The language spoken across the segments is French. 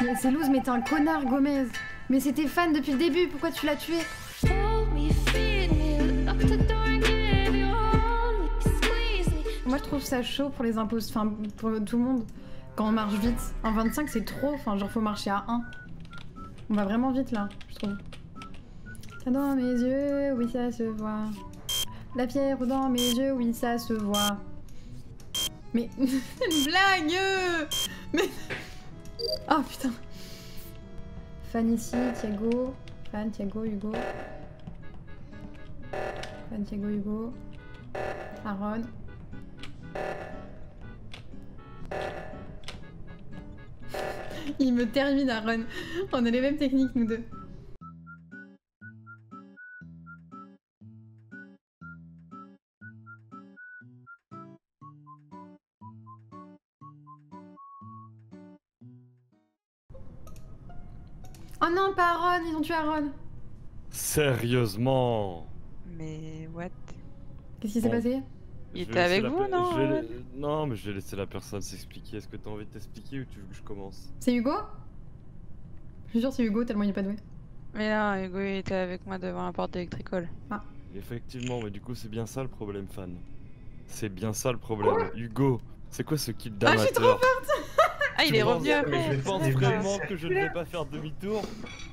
Mais c'est loose, mais t'es un connard, Gomez. Mais c'était fan depuis le début, pourquoi tu l'as tué? Moi je trouve ça chaud pour les impôts, enfin pour tout le monde. Quand on marche vite, en 25 c'est trop, enfin genre faut marcher à 1. On va vraiment vite là, je trouve. Ça dans mes yeux, oui ça se voit. La pierre dans mes yeux, oui ça se voit. Mais une blague. Mais oh putain. Fan ici, Thiago. Fan, Thiago, Hugo. Fan, Thiago, Hugo. Aaron. Il me termine, Aaron. On a les mêmes techniques, nous deux. Oh non, pas Aaron, ils ont tué Aaron. Sérieusement? Mais what? Qu'est-ce qui s'est passé? Il était avec vous, non? Non, mais je vais laisser la personne s'expliquer. Est-ce que t'as envie de t'expliquer ou tu veux que je commence? C'est Hugo? Je suis sûre c'est Hugo, tellement il est pas doué. Mais non, Hugo il était avec moi devant la porte d'électricole. Ah. Effectivement, mais du coup c'est bien ça le problème, fan. C'est bien ça le problème. Hugo, c'est quoi ce kill d'amateur? Ah, je suis trop forte. Ah, il est revenu après. Je pense vraiment que je ne vais pas faire demi-tour.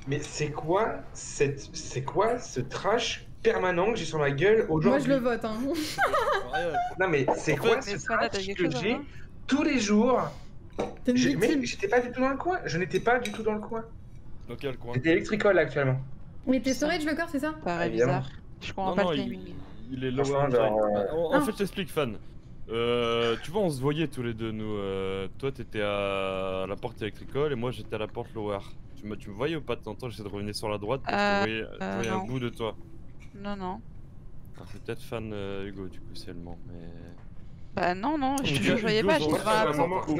Mais c'est quoi ce trash permanent que j'ai sur ma gueule aujourd'hui? Moi je le vote, hein. Non mais c'est quoi ce trash que j'ai tous les jours? Mais j'étais pas du tout dans le coin. Je n'étais pas du tout dans le coin. Dans quel coin? J'étais électricole actuellement. Mais t'es storage le corps, c'est ça? Paraît bizarre. Je comprends pas le timing. Il est low. En fait, je t'explique, fan. Tu vois, on se voyait tous les deux, nous. Toi, t'étais à la porte électricole et moi, j'étais à la porte lower. Tu me voyais ou pas de temps en temps? J'essaie de revenir sur la droite pour que je voyais un bout de toi. Non, non. C'est peut-être fan Hugo, du coup, seulement, mais... Bah non, non, je voyais pas, j'étais devant la porte.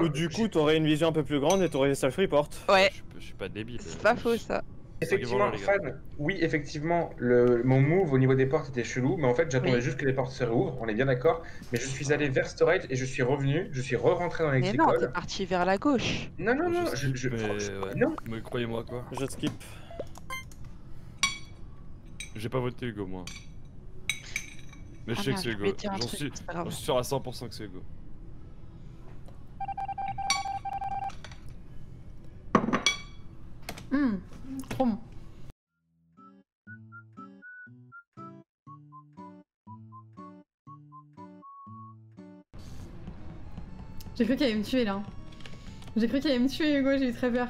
Ou du coup, t'aurais une vision un peu plus grande et t'aurais self report. Ouais. Je suis pas débile. C'est pas faux, ça. Effectivement, fan, oui, effectivement, mon move au niveau des portes était chelou, mais en fait, j'attendais juste que les portes se réouvrent, on est bien d'accord. Mais je suis allé vers storage et je suis revenu, je suis re-rentré dans l'électricole. Mais non, t'es parti vers la gauche. Non, non, non, non. Mais croyez-moi, quoi. Je skip. J'ai pas voté Hugo, moi. Mais je sais que c'est Hugo. J'en suis sûr à 100% que c'est Hugo. Trop bon. J'ai cru qu'il allait me tuer là. J'ai cru qu'il allait me tuer Hugo, j'ai eu très peur.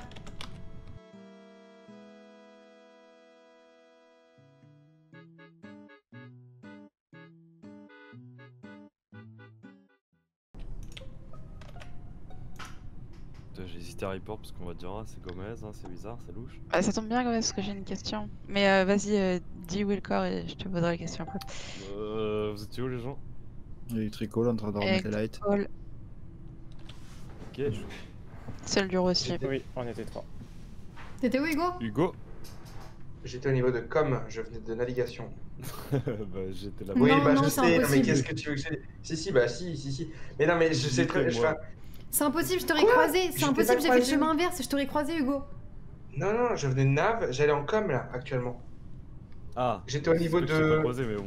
J'ai hésité à report parce qu'on va dire ah c'est Gomez, hein, c'est bizarre, c'est louche. Ah, ça tombe bien Gomez parce que j'ai une question. Mais vas-y, dis Wilcor et je te poserai la question après. Vous étiez où les gens? Electrical en train de remettre les lights. Ok. Celle du aussi. Oui, on était trois. T'étais où Hugo? Hugo. J'étais au niveau de com, je venais de navigation. Bah j'étais là-bas. Oui, non, bah non, je sais, non, mais impossible. qu'est-ce que tu veux que je dise? Si, bah si. Mais non, mais je sais très bien. C'est impossible, je t'aurais croisé. C'est impossible, j'ai fait le chemin inverse, je t'aurais croisé Hugo. Non, non, je venais de nav, j'allais en com là, actuellement. Ah. J'étais au niveau de...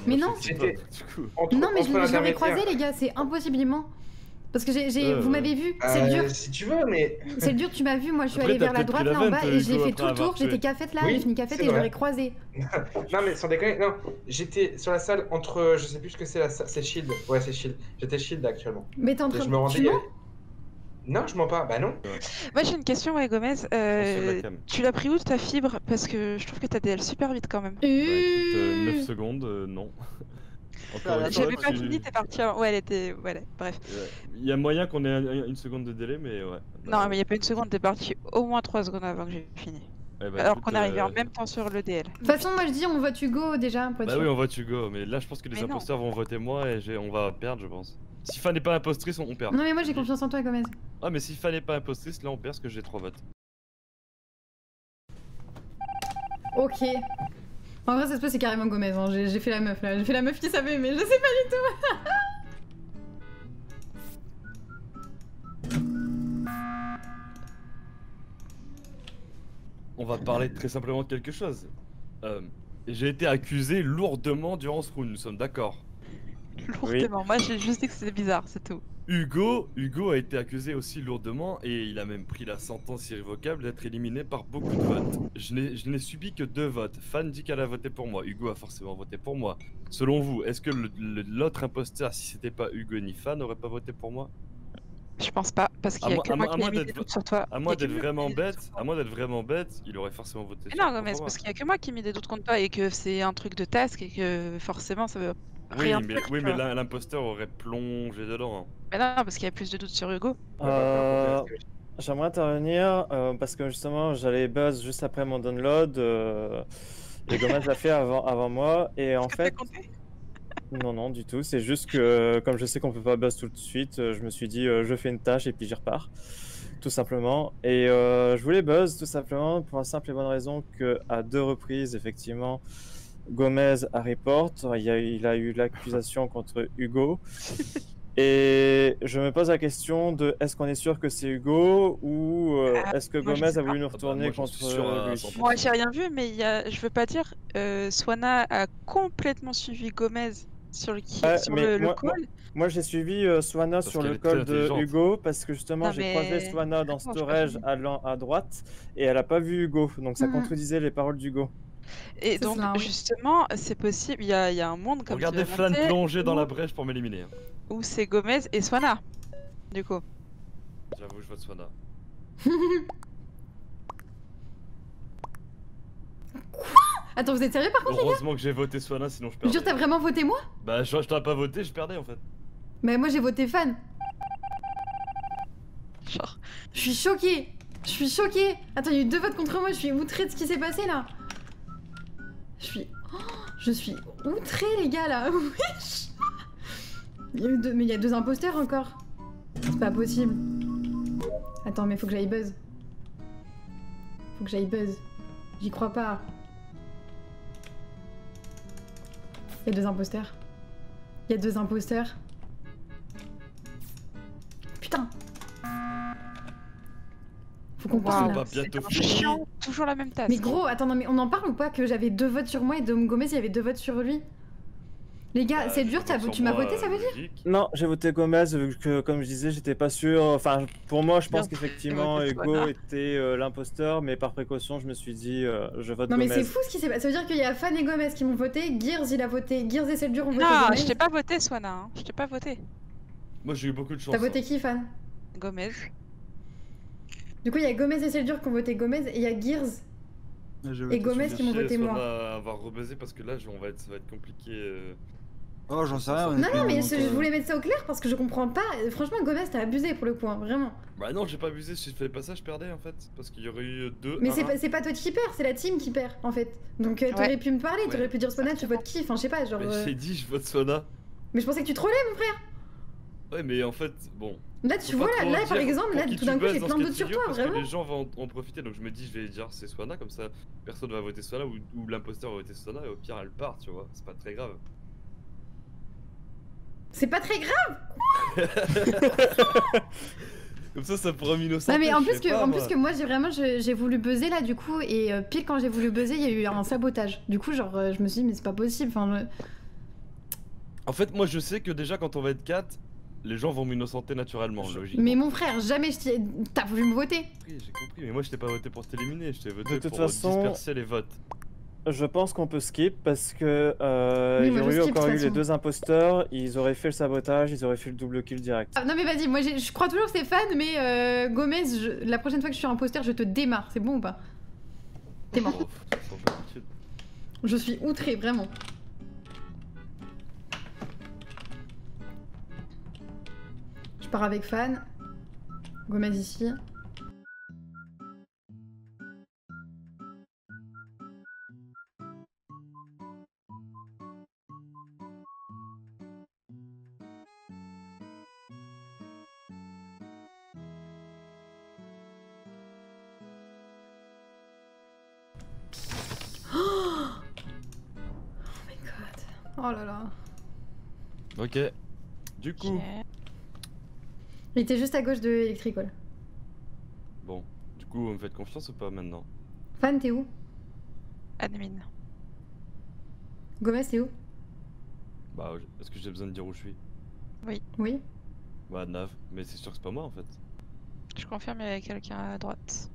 Mais non, j'étais... Non, mais je l'aurais croisé les gars, c'est impossiblement. Parce que vous m'avez vu, c'est le dur. Si tu veux, mais... C'est le dur, tu m'as vu, moi je suis allée vers la droite là en bas et j'ai fait tout le tour, j'étais cafette là, j'ai fini cafette et je l'aurais croisé. Non mais sans déconner, non, j'étais sur la salle entre, je sais plus ce que c'est la salle, c'est Shield, ouais c'est Shield, j'étais Shield actuellement. Mais t'es en train de... Tu mens ? Non, je mens pas, bah non. Moi j'ai une question, ouais, Gomez. Tu l'as pris où ta fibre? Parce que je trouve que t'as DL super vite quand même. Bah écoute, 9 secondes, non. J'avais pas fini, t'es parti avant. Ouais, elle était. Voilà, bref. Il y a moyen qu'on ait une seconde de délai, mais ouais. Non, mais il y a pas une seconde, t'es parti au moins 3 secondes avant que j'ai fini. Alors qu'on est arrivé en même temps sur le DL. De toute façon, moi je dis on vote Hugo déjà. Bah oui, on vote Hugo, mais là je pense que les imposteurs vont voter moi et on va perdre, je pense. Si Fan n'est pas impostrice, on perd. Non, mais moi j'ai confiance en toi, Gomez. Ah, mais si Fan n'est pas impostrice, là on perd parce que j'ai 3 votes. Ok. En vrai, ça se peut, c'est carrément Gomez. Hein. J'ai fait la meuf là. J'ai fait la meuf qui savait, mais je sais pas du tout. on va parler très simplement de quelque chose. J'ai été accusé lourdement durant ce round, nous sommes d'accord? Lourdement, moi j'ai juste dit que c'était bizarre, c'est tout. Hugo a été accusé aussi lourdement et il a même pris la sentence irrévocable d'être éliminé par beaucoup de votes. Je n'ai subi que 2 votes. Fan dit qu'elle a voté pour moi. Hugo a forcément voté pour moi. Selon vous, est-ce que l'autre imposteur, si c'était pas Hugo ni Fan, n'aurait pas voté pour moi? Je pense pas, parce qu'il y a que moi qui ai mis des doutes sur toi. À moins d'être vraiment bête, il aurait forcément voté sur moi. moi. Non, mais c'est parce qu'il y a que moi qui ai mis des doutes contre toi et que c'est un truc de task et que forcément ça veut rien dire. Oui, mais l'imposteur aurait plongé dedans. Hein. Mais non, parce qu'il y a plus de doutes sur Hugo. J'aimerais intervenir parce que justement j'allais buzz juste après mon download et Gomez l'a fait avant moi et en fait non du tout, c'est juste que comme je sais qu'on peut pas buzz tout de suite, je me suis dit je fais une tâche et puis j'y repars tout simplement et je voulais buzz tout simplement pour la simple et bonne raison que à 2 reprises effectivement Gomez a report, il a eu l'accusation contre Hugo. Et je me pose la question de est-ce qu'on est sûr que c'est Hugo ou est-ce que Gomez a voulu nous retourner contre lui? Moi j'ai rien vu, mais je veux pas dire, Swana a complètement suivi Gomez sur le call. Moi j'ai suivi Swana sur le call de Hugo parce que justement j'ai croisé Swana dans storage allant à droite et elle a pas vu Hugo, donc ça contredisait les paroles d'Hugo. Et donc justement c'est possible, il y a un monde comme regardez Flan plonger dans la brèche pour m'éliminer. Où c'est Gomez et Swana, du coup. J'avoue, je vote Swana. Quoi? Attends, vous êtes sérieux par contre? Heureusement que j'ai voté Swana, sinon je perdais. Jure, t'as vraiment voté moi? Bah, je t'aurais pas voté, je perdais en fait. Mais moi j'ai voté Fan. Genre. Je suis choquée. Je suis choquée. Attends, il y a eu 2 votes contre moi, je suis outrée de ce qui s'est passé là. Je suis outrée les gars là. Wesh. Mais il y a 2 imposteurs encore. C'est pas possible. Attends, mais faut que j'aille buzz. Faut que j'aille buzz. J'y crois pas. Il y a 2 imposteurs. Il y a 2 imposteurs. Putain. Faut qu'on parle là. Toujours la même tasse. Mais gros, attends, non, mais on en parle ou pas que j'avais 2 votes sur moi et Dom Gomez il y avait 2 votes sur lui? Les gars, c'est dur, tu m'as voté, ça veut dire? Non, j'ai voté Gomez vu que, comme je disais, j'étais pas sûr. Enfin, pour moi, je pense qu'effectivement, Hugo était l'imposteur, mais par précaution, je me suis dit, je vote Gomez. Non, mais c'est fou ce qui s'est passé. Ça veut dire qu'il y a Fan et Gomez qui m'ont voté, Gears il a voté, Gears et Seldur ont voté Gomez. Non, je t'ai pas voté, Swana, hein. Je t'ai pas voté. Moi, j'ai eu beaucoup de chance. T'as voté qui, Fan? Gomez. Du coup, il y a Gomez et Seldur qui ont voté Gomez, et il y a Gears et Gomez qui m'ont voté moi. On va avoir rebuzzé parce que là, ça va être compliqué. Oh, j'en sais rien. Non, mais je voulais mettre ça au clair parce que je comprends pas. Franchement, Gomez, t'as abusé pour le coup, hein, vraiment. Bah non, j'ai pas abusé. Si je faisais pas ça, je perdais en fait. Parce qu'il y aurait eu 2. Mais c'est pas toi qui perds, c'est la team qui perd en fait. Donc t'aurais pu me parler, t'aurais pu dire Swana, tu votes qui? Enfin, je sais pas, genre. Mais j'ai dit, je vote Swana. Mais je pensais que tu trollais, mon frère. Ouais, mais en fait, bon. Là, tu vois, là par exemple, là, tout d'un coup, j'ai plein de doutes sur toi, vraiment. Parce que les gens vont en profiter, donc je me dis, je vais dire c'est Swana, comme ça, personne va voter Swana ou l'imposteur va voter Swana, et au pire, elle part, tu vois. C'est pas très grave. C'est pas très grave. Comme ça pourra m'innocenter. Non mais en plus que moi j'ai voulu buzzer là du coup et pile quand j'ai voulu buzzer il y a eu un sabotage. Du coup genre je me suis dit mais c'est pas possible. Enfin, En fait moi je sais que déjà quand on va être 4, les gens vont m'innocenter naturellement, logiquement. Mais mon frère, jamais t'as voulu me voter. Oui, j'ai compris, mais moi je t'ai pas voté pour t'éliminer, je t'ai voté pour façon... disperser les votes. Je pense qu'on peut skip parce que oui, il y aurait encore eu les 2 imposteurs, ils auraient fait le sabotage, ils auraient fait le double kill direct. Ah, non mais vas-y, moi je crois toujours que c'est Fan, mais Gomez, la prochaine fois que je suis imposteur, je te démarre, c'est bon ou pas? T'es mort. Je suis outrée, vraiment. Je pars avec Fan. Gomez ici. Oh là là. Ok. Du coup. Il était juste à gauche de Electrical. Bon. Du coup, vous me faites confiance ou pas maintenant? Fan, t'es où? Admin. Gomez, t'es où? Bah, est-ce que j'ai besoin de dire où je suis? Oui. Bah, Nav, mais c'est sûr que c'est pas moi en fait. Je confirme, il y avait quelqu'un à droite.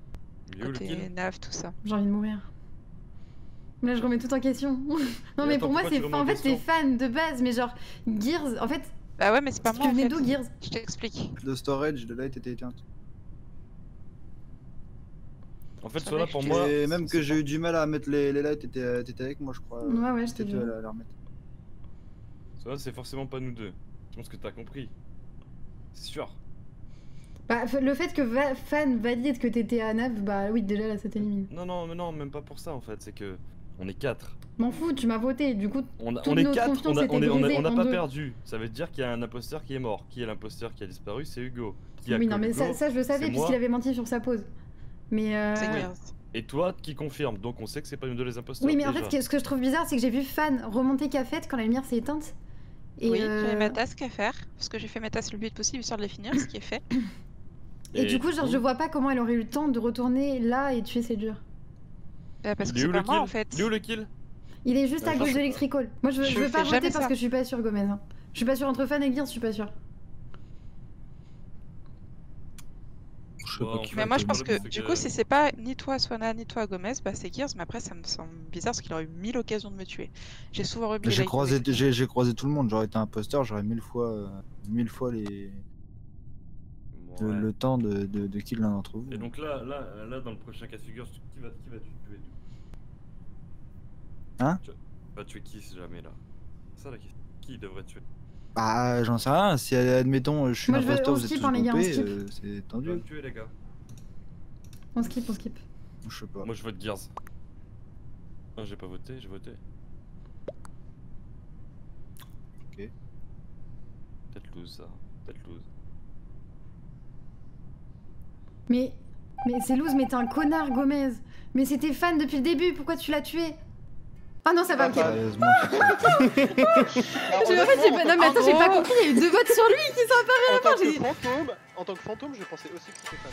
Il est où le Côté kill? Nav, tout ça. J'ai envie de mourir. Là, je remets tout en question. Non, mais attends, pour moi, pourquoi c'est. tu remets En en fait, c'est question fan de base, mais genre, Gears, en fait. Bah ouais, mais c'est pas moi Tu en venais fait. d'où, Gears? Je t'explique. Le storage de light était éteinte. En fait, Ça soit là va, pour je moi. Et même que j'ai eu du mal à mettre les lights, t'étais avec moi, je crois. Ouais, je t'ai C'était vu. toi à la remettre. Soit c'est forcément pas nous deux. Je pense que t'as compris. C'est sûr. Bah, le fait que Fan valide que t'étais à Nav, bah oui, déjà là, ça t'élimine. Non, mais non, même pas pour ça en fait. C'est que. On est 4. M'en fous, tu m'as voté, du coup. On toute est notre 4, confiance était on brisée n'a en pas deux. perdu. Ça veut dire qu'il y a un imposteur qui est mort. Qui est l'imposteur qui a disparu? C'est Hugo. Qui a Oui, non, mais Hugo, ça je le savais c'est puisqu'il moi. avait menti sur sa pause. Mais C'est Oui. Gears. Et toi qui confirme, donc on sait que c'est pas nous deux les imposteurs. oui, mais en déjà. fait, ce que je trouve bizarre, c'est que j'ai vu Fan remonter Cafette quand la lumière s'est éteinte. Et Oui, j'avais ma task à faire. Parce que j'ai fait ma task le plus vite possible histoire de les finir, ce qui est fait. Et du coup, genre, je vois pas comment elle aurait eu le temps de retourner là et tuer ses durs. Bah, parce Il que est c'est où pas le moi kill? en fait. Il est où le kill? Il est juste à je gauche sais de pas. l'Electrical. Moi, je Je veux fais pas jamais voter parce ça. que je suis pas sûre, Gomez. Hein. Je suis pas sûre entre Fan et Gears, je suis pas sûre. Je sais Bon, pas en qui fait, Mais moi je le pense problème, que c'est du coup si c'est pas ni toi Swana ni toi Gomez, bah c'est Gears, mais après ça me semble bizarre parce qu'il aurait eu 1000 occasions de me tuer. J'ai souvent remis les J'ai likes croisé, avec lui. j'ai croisé tout le monde, j'aurais été imposteur, j'aurais 1000 fois Ouais. le temps de kill l'un d'entre vous. Et donc là, dans le prochain cas de figure, qui va tuer? Hein? Tu vas tuer qui si jamais là? C'est ça la question. Qui devrait tuer? Bah j'en sais rien, si admettons je suis Moi, je veux- l'imposteur, on vous êtes skip, tous hein, les gars, on dopés, skip. c'est Qui va tendu. me tuer les gars? On skip, on skip. Je sais pas. Moi je vote Gears. Non, j'ai pas voté, j'ai voté. Ok. Peut-être lose ça, peut-être lose. Mais c'est loose, mais t'es un connard, Gomez. Mais c'était Fan depuis le début, pourquoi tu l'as tué? Ah non, ça va, ok. Sérieusement, En fait, j'ai pas... Non, mais attends, j'ai pas compris, il y a eu 2 votes sur lui qui sont apparus à la fin. En tant que fantôme, je pensais aussi que c'était Fan.